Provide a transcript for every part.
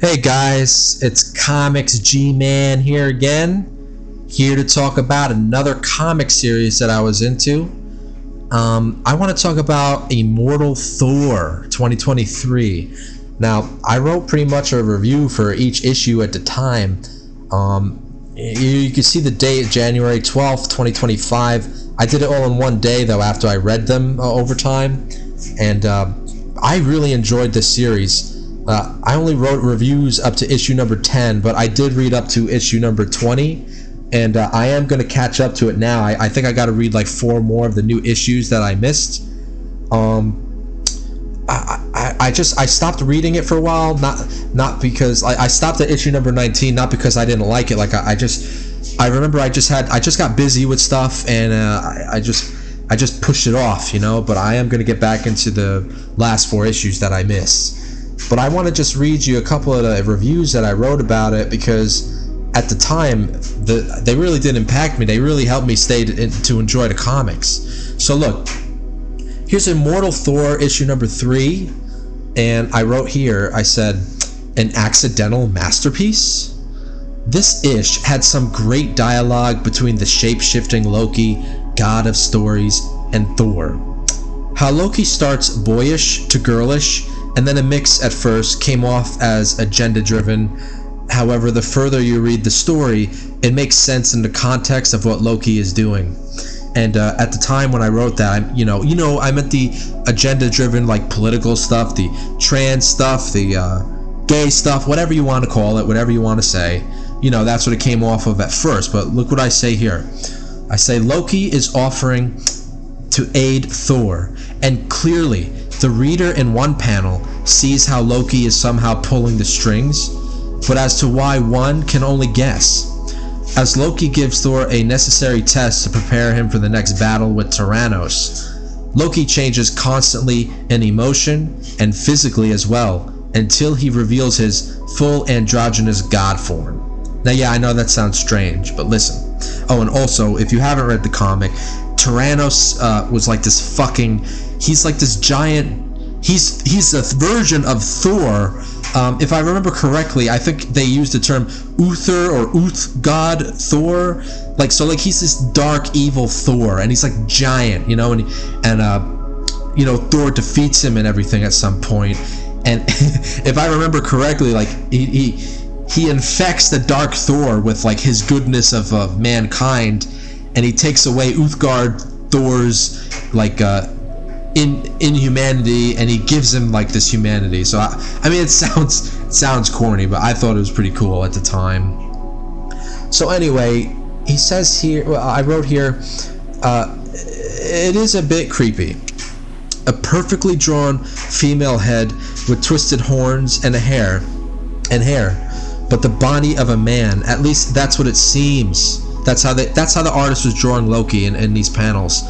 Hey guys, it's Comics GMAN here again, here to talk about another comic series that I was into. I want to talk about Immortal Thor 2023. Now, I wrote pretty much a review for each issue at the time. You can see the date, January 12th, 2025. I did it all in one day though after I read them over time, and I really enjoyed this series. I only wrote reviews up to issue number 10, but I did read up to issue number 20, and I am going to catch up to it now. I think I got to read like 4 more of the new issues that I missed. I stopped reading it for a while, not because I stopped at issue number 19, not because I didn't like it. Like I remember I just got busy with stuff, and I just pushed it off, you know. But I am going to get back into the last 4 issues that I missed. But I want to just read you a couple of the reviews that I wrote about it, because at the time they really did impact me. They really helped me to enjoy the comics. So look, here's Immortal Thor issue number 3, and I wrote here, I said, an accidental masterpiece? This ish had some great dialogue between the shape-shifting Loki, god of stories, and Thor. How Loki starts boyish to girlish, and then a mix at first, came off as agenda-driven. However, the further you read the story, it makes sense in the context of what Loki is doing. And at the time when I wrote that, I meant the agenda-driven, like political stuff, the trans stuff, the gay stuff, whatever you want to call it, whatever you want to say. You know, that's what it came off of at first. But look what I say here. I say Loki is offering to aid Thor, and clearly the reader in one panel sees how Loki is somehow pulling the strings, but as to why, one can only guess. As Loki gives Thor a necessary test to prepare him for the next battle with Tyrannos, Loki changes constantly in emotion and physically as well, until he reveals his full androgynous god form. Now yeah, I know that sounds strange, but listen. Oh, and also, if you haven't read the comic, Tyrannos was like this fucking... He's like this giant... He's a version of Thor. If I remember correctly, I think they used the term Uther or Uth God Thor. Like, so like he's this dark, evil Thor, and he's like giant, you know, and Thor defeats him and everything at some point. And if I remember correctly, like he infects the dark Thor with like his goodness of mankind, and he takes away Uthgard Thor's like inhumanity, and he gives him like this humanity. So I mean, it sounds corny, but I thought it was pretty cool at the time. So anyway, he says here, well, I wrote here, it is a bit creepy. A perfectly drawn female head with twisted horns and hair, but the body of a man. At least that's what it seems. That's how the artist was drawing Loki in these panels.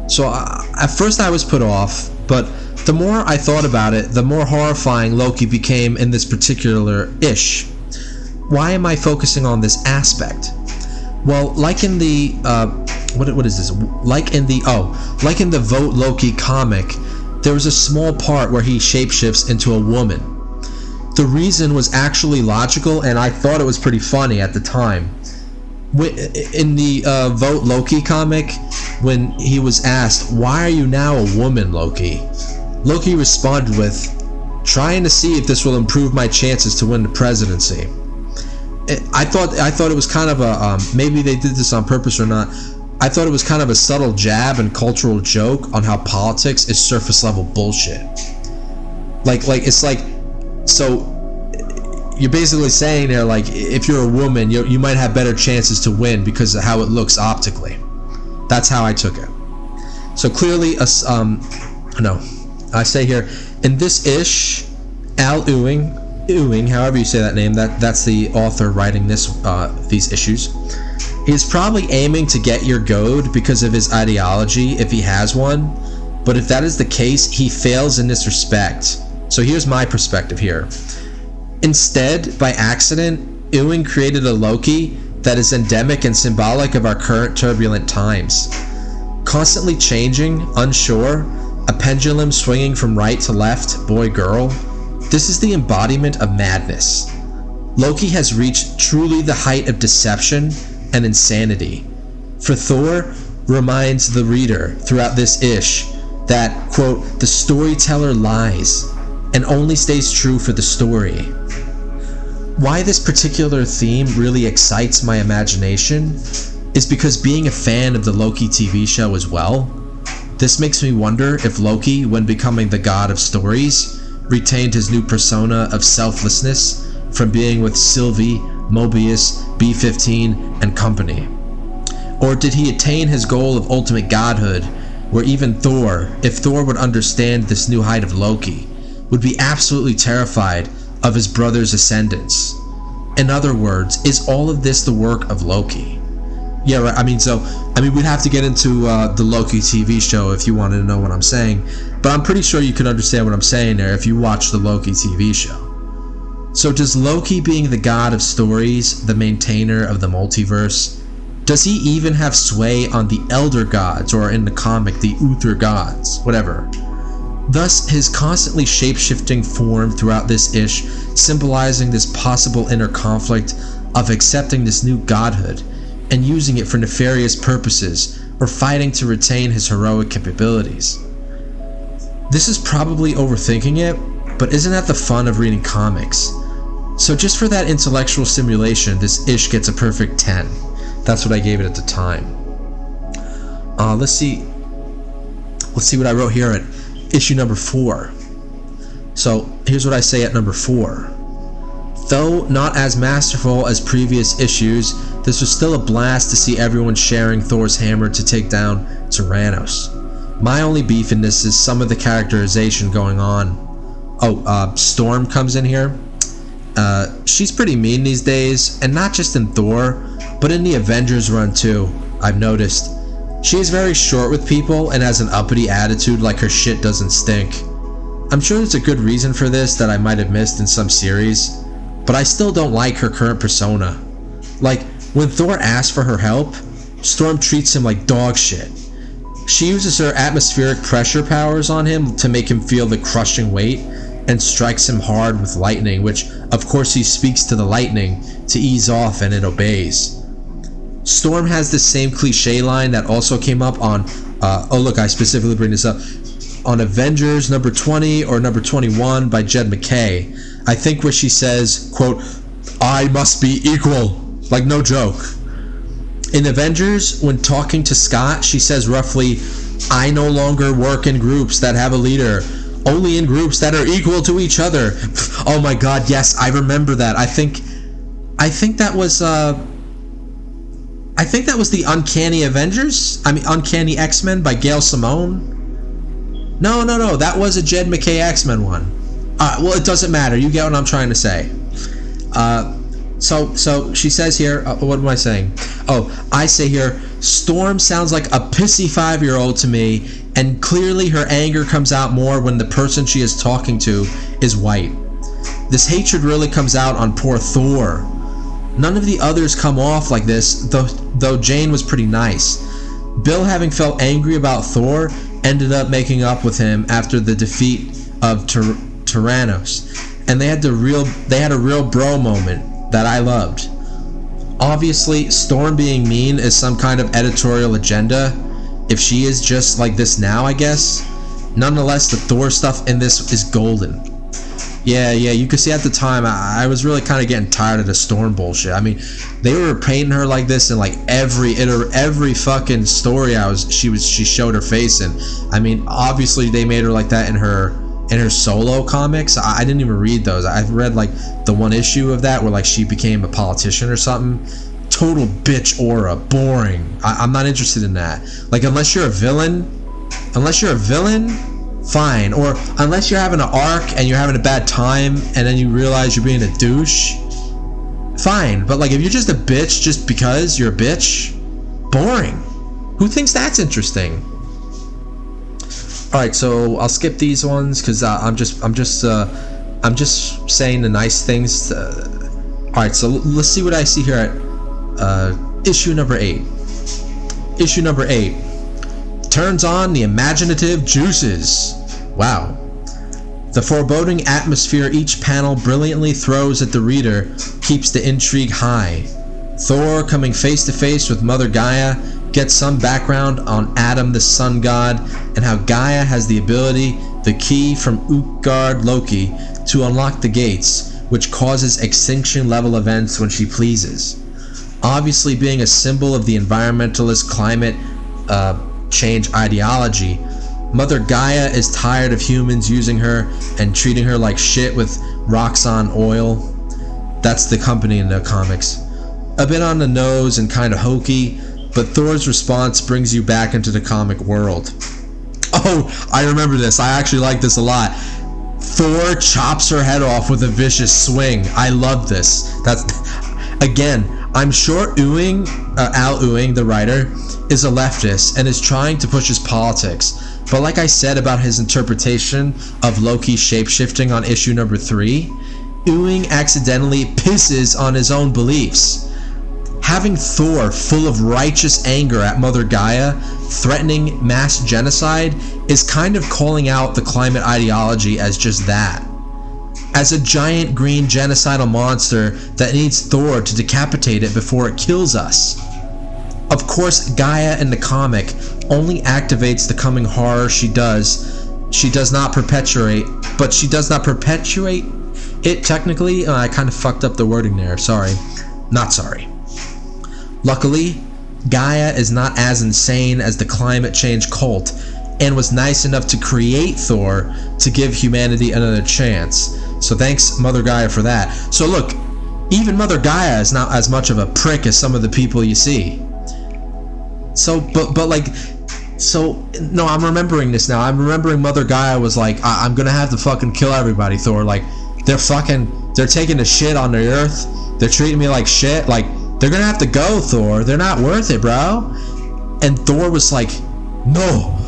So at first I was put off, but the more I thought about it, the more horrifying Loki became in this particular ish. Why am I focusing on this aspect? Well, like in the what is this? Like in the Vote Loki comic, there was a small part where he shapeshifts into a woman. The reason was actually logical, and I thought it was pretty funny at the time. In the Vote Loki comic, when he was asked, "Why are you now a woman, Loki?" Loki responded with, "Trying to see if this will improve my chances to win the presidency." I thought it was kind of a maybe they did this on purpose or not. I thought it was kind of a subtle jab and cultural joke on how politics is surface level bullshit. Like it's like, so you're basically saying there, like, if you're a woman, you might have better chances to win because of how it looks optically. That's how I took it. So clearly, I say here, in this ish, Al Ewing, however you say that name, that's the author writing these issues. He's probably aiming to get your goad because of his ideology, if he has one. But if that is the case, he fails in this respect. So here's my perspective here. Instead, by accident, Ewing created a Loki that is endemic and symbolic of our current turbulent times. Constantly changing, unsure, a pendulum swinging from right to left, boy-girl, This is the embodiment of madness. Loki has reached truly the height of deception and insanity. For Thor reminds the reader throughout this ish that, quote, the storyteller lies and only stays true for the story. Why this particular theme really excites my imagination is because being a fan of the Loki TV show as well, this makes me wonder if Loki, when becoming the god of stories, retained his new persona of selflessness from being with Sylvie, Mobius, B-15, and company. Or did he attain his goal of ultimate godhood, where even Thor, if Thor would understand this new height of Loki, would be absolutely terrified of his brother's ascendance? In other words, is all of this the work of Loki? Yeah, right. I mean, we'd have to get into the Loki TV show if you wanted to know what I'm saying, but I'm pretty sure you can understand what I'm saying there if you watch the Loki TV show. So does Loki, being the god of stories, the maintainer of the multiverse, does he even have sway on the elder gods, or in the comic, the Uther gods, whatever? Thus, his constantly shape-shifting form throughout this ish, symbolizing this possible inner conflict of accepting this new godhood and using it for nefarious purposes, or fighting to retain his heroic capabilities. This is probably overthinking it, but isn't that the fun of reading comics? So just for that intellectual stimulation, this ish gets a perfect 10. That's what I gave it at the time. Let's see what I wrote here at issue number 4. So here's what I say at number 4. Though not as masterful as previous issues, this was still a blast to see everyone sharing Thor's hammer to take down Tyrannos. My only beef in this is some of the characterization going on. Storm comes in here. She's pretty mean these days, and not just in Thor, but in the Avengers run too, I've noticed. She is very short with people and has an uppity attitude like her shit doesn't stink. I'm sure there's a good reason for this that I might have missed in some series, but I still don't like her current persona. Like, when Thor asks for her help, Storm treats him like dog shit. She uses her atmospheric pressure powers on him to make him feel the crushing weight, and strikes him hard with lightning, which of course he speaks to the lightning to ease off and it obeys. Storm has the same cliche line that also came up on, I specifically bring this up, on Avengers number 20 or number 21 by Jed McKay, I think, where she says, quote, I must be equal, like no joke. In Avengers, when talking to Scott, she says roughly, I no longer work in groups that have a leader, only in groups that are equal to each other. Oh my god, yes, I remember that. I think that was the Uncanny Uncanny X-Men by Gail Simone. No, that was a Jed McKay X-Men one. Well, it doesn't matter. You get what I'm trying to say. So she says here, what am I saying? I say here, Storm sounds like a pissy 5-year-old to me, and clearly her anger comes out more when the person she is talking to is white. This hatred really comes out on poor Thor. None of the others come off like this, though Jane was pretty nice. Bill, having felt angry about Thor, ended up making up with him after the defeat of Tyrannos, and they had a real bro moment that I loved. Obviously, Storm being mean is some kind of editorial agenda, if she is just like this now, I guess. Nonetheless, the Thor stuff in this is golden. Yeah, you could see at the time I was really kind of getting tired of the Storm bullshit. I mean, they were painting her like this in like every fucking story she showed her face in. I mean, obviously they made her like that in her solo comics. I didn't even read those. I've read like the one issue of that where like she became a politician or something. Total bitch aura, boring. I'm not interested in that. Like, unless you're a villain, fine. Or unless you're having an arc and you're having a bad time and then you realize you're being a douche, fine. But like, if you're just a bitch just because you're a bitch, boring. Who thinks that's interesting? Alright, so I'll skip these ones because I'm just saying the nice things. Alright, so let's see what I see here at issue number 8. Issue number 8 turns on the imaginative juices. Wow. The foreboding atmosphere each panel brilliantly throws at the reader keeps the intrigue high. Thor, coming face to face with Mother Gaia, gets some background on Adam the sun god and how Gaia has the ability, the key from Utgard Loki, to unlock the gates, which causes extinction level events when she pleases. Obviously being a symbol of the environmentalist climate change ideology, Mother Gaia is tired of humans using her and treating her like shit with Roxxon oil. That's the company in the comics. A bit on the nose and kind of hokey, but Thor's response brings you back into the comic world. Oh, I remember this. I actually like this a lot. Thor chops her head off with a vicious swing. I love this. That's, again, I'm sure Ewing, Al Ewing, the writer, is a leftist and is trying to push his politics. But like I said about his interpretation of Loki shapeshifting on issue number 3, Ewing accidentally pisses on his own beliefs. Having Thor full of righteous anger at Mother Gaia, threatening mass genocide, is kind of calling out the climate ideology as just that. As a giant green genocidal monster that needs Thor to decapitate it before it kills us. Of course, Gaia in the comic only activates the coming horror she does. She does not perpetuate, but she does not perpetuate it technically. I kind of fucked up the wording there, sorry. Not sorry. Luckily, Gaia is not as insane as the climate change cult and was nice enough to create Thor to give humanity another chance. So thanks Mother Gaia for that. So look, even Mother Gaia is not as much of a prick as some of the people you see. So, no, I'm remembering this now. I'm remembering Mother Gaia was like, I'm gonna have to fucking kill everybody, Thor. Like, they're taking a shit on the earth. They're treating me like shit. Like, they're gonna have to go, Thor. They're not worth it, bro. And Thor was like, no,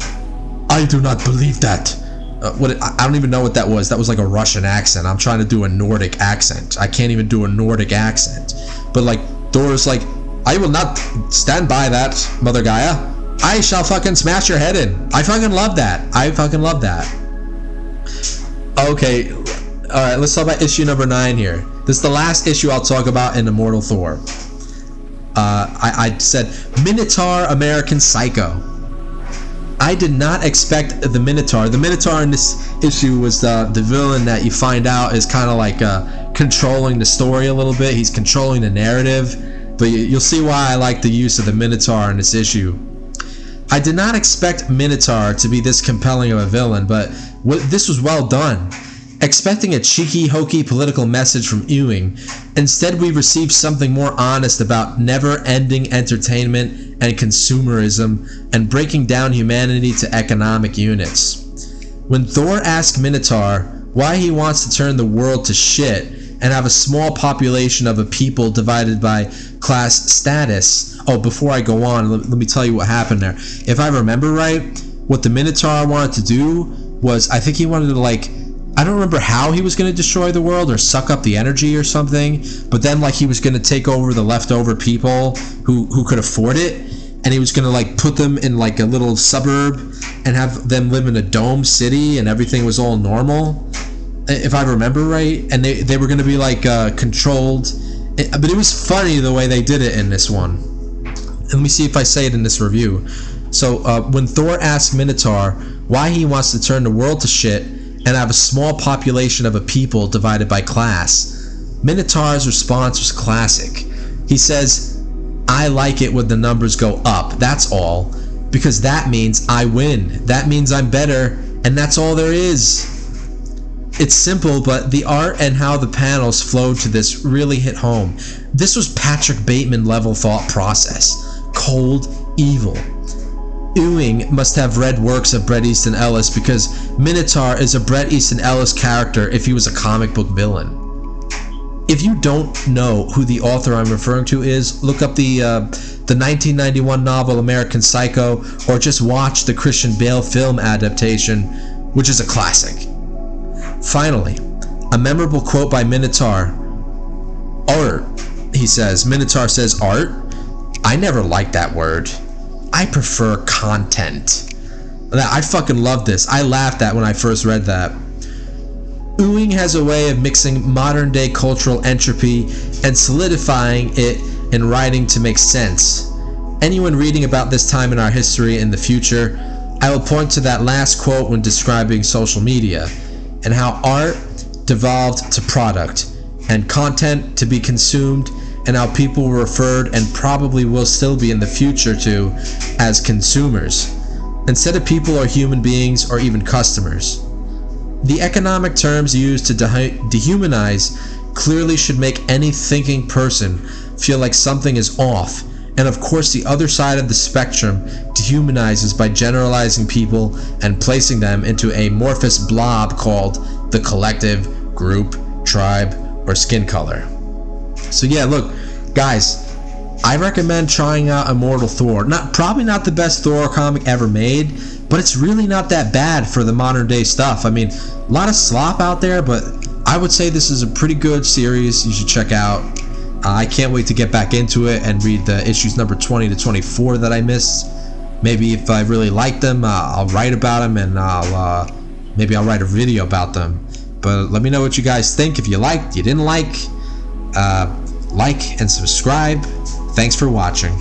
I do not believe that. I don't even know what that was. That was like a Russian accent. I'm trying to do a Nordic accent. I can't even do a Nordic accent. But like, Thor's like, I will not stand by that, Mother Gaia. I shall fucking smash your head in. I fucking love that. I fucking love that. Okay, alright, let's talk about issue number 9 here. This is the last issue I'll talk about in Immortal Thor. I said Minotaur American Psycho. I did not expect the Minotaur. The Minotaur in this issue was the villain that you find out is kind of like controlling the story a little bit. He's controlling the narrative. But you'll see why I like the use of the Minotaur in this issue. I did not expect Minotaur to be this compelling of a villain, but this was well done. Expecting a cheeky, hokey political message from Ewing, instead we received something more honest about never-ending entertainment and consumerism and breaking down humanity to economic units. When Thor asked Minotaur why he wants to turn the world to shit and have a small population of a people divided by class status. Oh, before I go on, let me tell you what happened there. If I remember right, what the Minotaur wanted to do was, I think he wanted to like, I don't remember how he was going to destroy the world or suck up the energy or something, but then like he was going to take over the leftover people who could afford it, and he was going to like put them in like a little suburb and have them live in a dome city and everything was all normal. If I remember right, and they were going to be like controlled, but it was funny the way they did it in this one. And let me see if I say it in this review. So when Thor asked Minotaur why he wants to turn the world to shit and have a small population of a people divided by class, Minotaur's response was classic. He says, I like it when the numbers go up, that's all, because that means I win, that means I'm better, and that's all there is. It's simple, but the art and how the panels flowed to this really hit home. This was Patrick Bateman level thought process. Cold, evil. Ewing must have read works of Bret Easton Ellis because Minotaur is a Bret Easton Ellis character if he was a comic book villain. If you don't know who the author I'm referring to is, look up the 1991 novel American Psycho, or just watch the Christian Bale film adaptation, which is a classic. Finally, a memorable quote by Minotaur. Art, he says. Minotaur says, art? I never liked that word. I prefer content. I fucking love this. I laughed at when I first read that. Ewing has a way of mixing modern day cultural entropy and solidifying it in writing to make sense. Anyone reading about this time in our history in the future, I will point to that last quote when describing social media and how art devolved to product and content to be consumed, and how people were referred and probably will still be in the future to as consumers, instead of people or human beings or even customers. The economic terms used to dehumanize clearly should make any thinking person feel like something is off, and of course the other side of the spectrum dehumanizes by generalizing people and placing them into a amorphous blob called the collective, group, tribe, or skin color. So yeah, look, guys, I recommend trying out Immortal Thor. Probably not the best Thor comic ever made, but it's really not that bad for the modern day stuff. I mean, a lot of slop out there, but I would say this is a pretty good series you should check out. I can't wait to get back into it and read the issues number 20 to 24 that I missed. Maybe if I really like them, I'll write about them, and maybe I'll write a video about them. But let me know what you guys think. If you liked, you didn't like and subscribe. Thanks for watching.